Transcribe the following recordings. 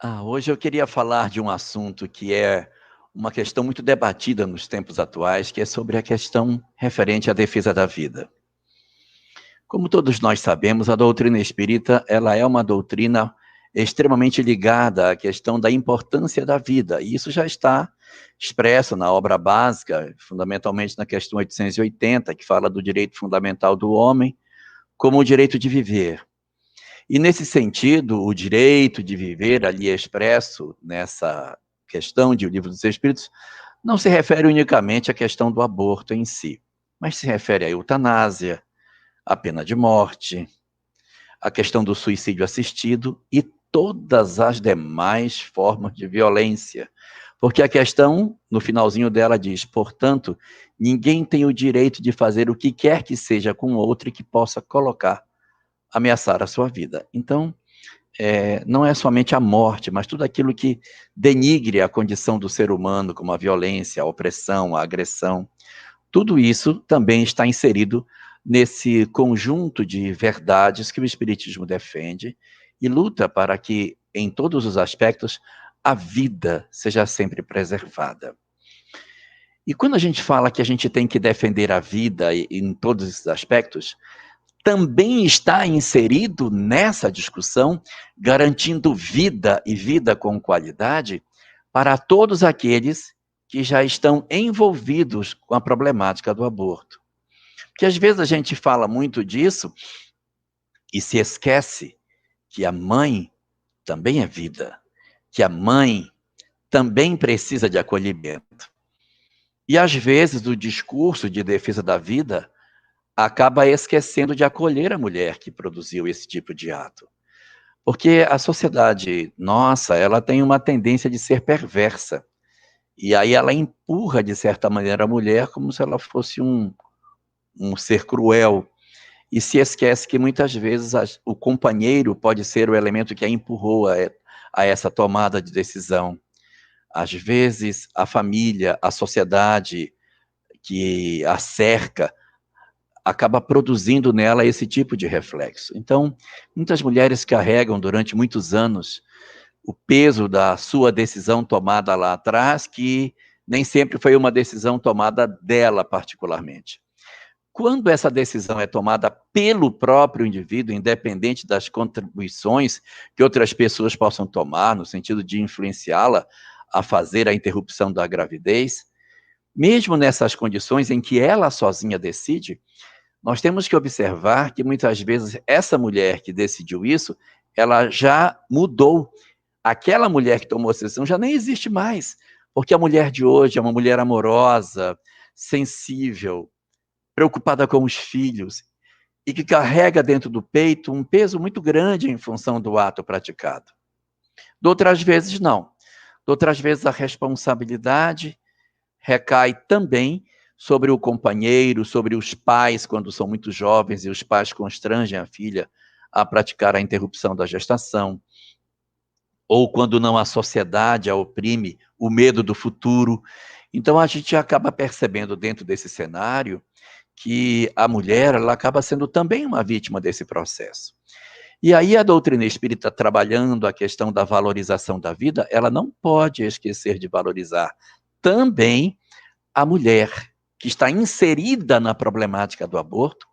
Hoje eu queria falar de um assunto que é uma questão muito debatida nos tempos atuais, que é sobre a questão referente à defesa da vida. Como todos nós sabemos, a doutrina espírita, ela é uma doutrina extremamente ligada à questão da importância da vida, e isso já está expresso na obra básica, fundamentalmente na questão 880, que fala do direito fundamental do homem, como o direito de viver. E nesse sentido, o direito de viver ali expresso nessa questão de O Livro dos Espíritos não se refere unicamente à questão do aborto em si, mas se refere à eutanásia, à pena de morte, à questão do suicídio assistido e todas as demais formas de violência. Porque a questão, no finalzinho dela, diz: portanto, ninguém tem o direito de fazer o que quer que seja com outro que possa ameaçar a sua vida. Então, não é somente a morte, mas tudo aquilo que denigre a condição do ser humano, como a violência, a opressão, a agressão, tudo isso também está inserido nesse conjunto de verdades que o Espiritismo defende e luta para que, em todos os aspectos, a vida seja sempre preservada. E quando a gente fala que a gente tem que defender a vida em todos esses aspectos, também está inserido nessa discussão, garantindo vida e vida com qualidade para todos aqueles que já estão envolvidos com a problemática do aborto. Porque às vezes a gente fala muito disso e se esquece que a mãe também é vida, que a mãe também precisa de acolhimento. E às vezes o discurso de defesa da vida acaba esquecendo de acolher a mulher que produziu esse tipo de ato. Porque a sociedade nossa, ela tem uma tendência de ser perversa. E aí ela empurra, de certa maneira, a mulher como se ela fosse um ser cruel. E se esquece que muitas vezes o companheiro pode ser o elemento que a empurrou a essa tomada de decisão. Às vezes, a família, a sociedade que a cerca, acaba produzindo nela esse tipo de reflexo. Então, muitas mulheres carregam durante muitos anos o peso da sua decisão tomada lá atrás, que nem sempre foi uma decisão tomada dela particularmente. Quando essa decisão é tomada pelo próprio indivíduo, independente das contribuições que outras pessoas possam tomar, no sentido de influenciá-la a fazer a interrupção da gravidez, mesmo nessas condições em que ela sozinha decide, nós temos que observar que muitas vezes essa mulher que decidiu isso, ela já mudou. Aquela mulher que tomou a decisão já nem existe mais, porque a mulher de hoje é uma mulher amorosa, sensível, preocupada com os filhos e que carrega dentro do peito um peso muito grande em função do ato praticado. De outras vezes, não. De outras vezes, a responsabilidade recai também sobre o companheiro, sobre os pais, quando são muito jovens e os pais constrangem a filha a praticar a interrupção da gestação, ou quando não a sociedade a oprime, o medo do futuro. Então a gente acaba percebendo dentro desse cenário que a mulher ela acaba sendo também uma vítima desse processo. E aí a doutrina espírita, trabalhando a questão da valorização da vida, ela não pode esquecer de valorizar também a mulher que está inserida na problemática do aborto,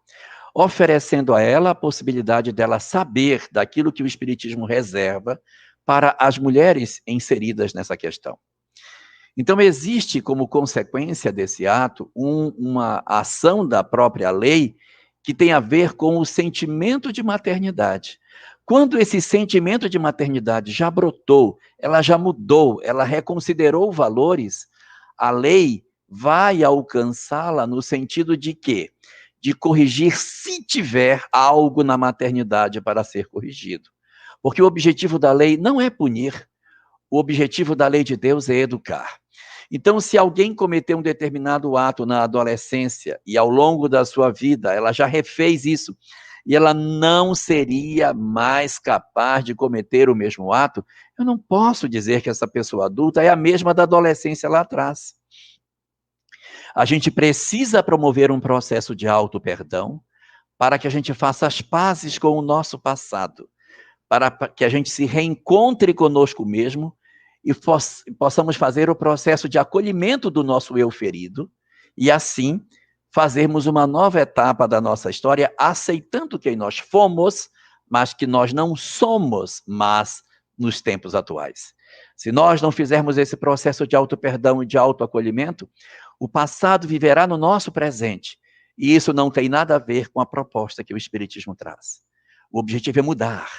oferecendo a ela a possibilidade dela saber daquilo que o Espiritismo reserva para as mulheres inseridas nessa questão. Então, existe como consequência desse ato uma ação da própria lei que tem a ver com o sentimento de maternidade. Quando esse sentimento de maternidade já brotou, ela já mudou, ela reconsiderou valores, a lei vai alcançá-la no sentido de quê? De corrigir se tiver algo na maternidade para ser corrigido. Porque o objetivo da lei não é punir, o objetivo da lei de Deus é educar. Então, se alguém cometeu um determinado ato na adolescência e ao longo da sua vida ela já refez isso e ela não seria mais capaz de cometer o mesmo ato, eu não posso dizer que essa pessoa adulta é a mesma da adolescência lá atrás. A gente precisa promover um processo de auto-perdão para que a gente faça as pazes com o nosso passado, para que a gente se reencontre conosco mesmo e possamos fazer o processo de acolhimento do nosso eu ferido e, assim, fazermos uma nova etapa da nossa história, aceitando quem nós fomos, mas que nós não somos mais nos tempos atuais. Se nós não fizermos esse processo de auto-perdão e de autoacolhimento, o passado viverá no nosso presente. E isso não tem nada a ver com a proposta que o Espiritismo traz. O objetivo é mudar,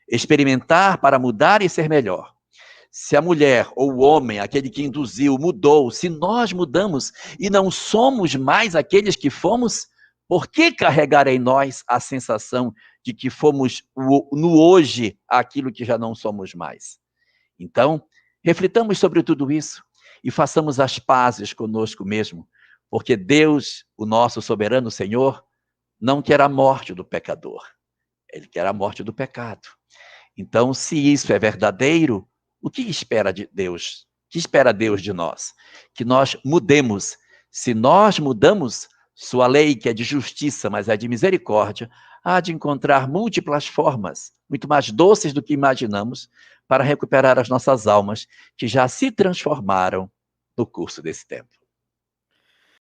experimentar para mudar e ser melhor. Se a mulher ou o homem, aquele que induziu, mudou, se nós mudamos e não somos mais aqueles que fomos, por que carregar em nós a sensação de que fomos no hoje aquilo que já não somos mais? Então, reflitamos sobre tudo isso e façamos as pazes conosco mesmo, porque Deus, o nosso soberano Senhor, não quer a morte do pecador, Ele quer a morte do pecado. Então, se isso é verdadeiro, o que espera de Deus? O que espera Deus de nós? Que nós mudemos. Se nós mudamos, sua lei, que é de justiça, mas é de misericórdia, há de encontrar múltiplas formas, muito mais doces do que imaginamos, para recuperar as nossas almas, que já se transformaram no curso desse tempo.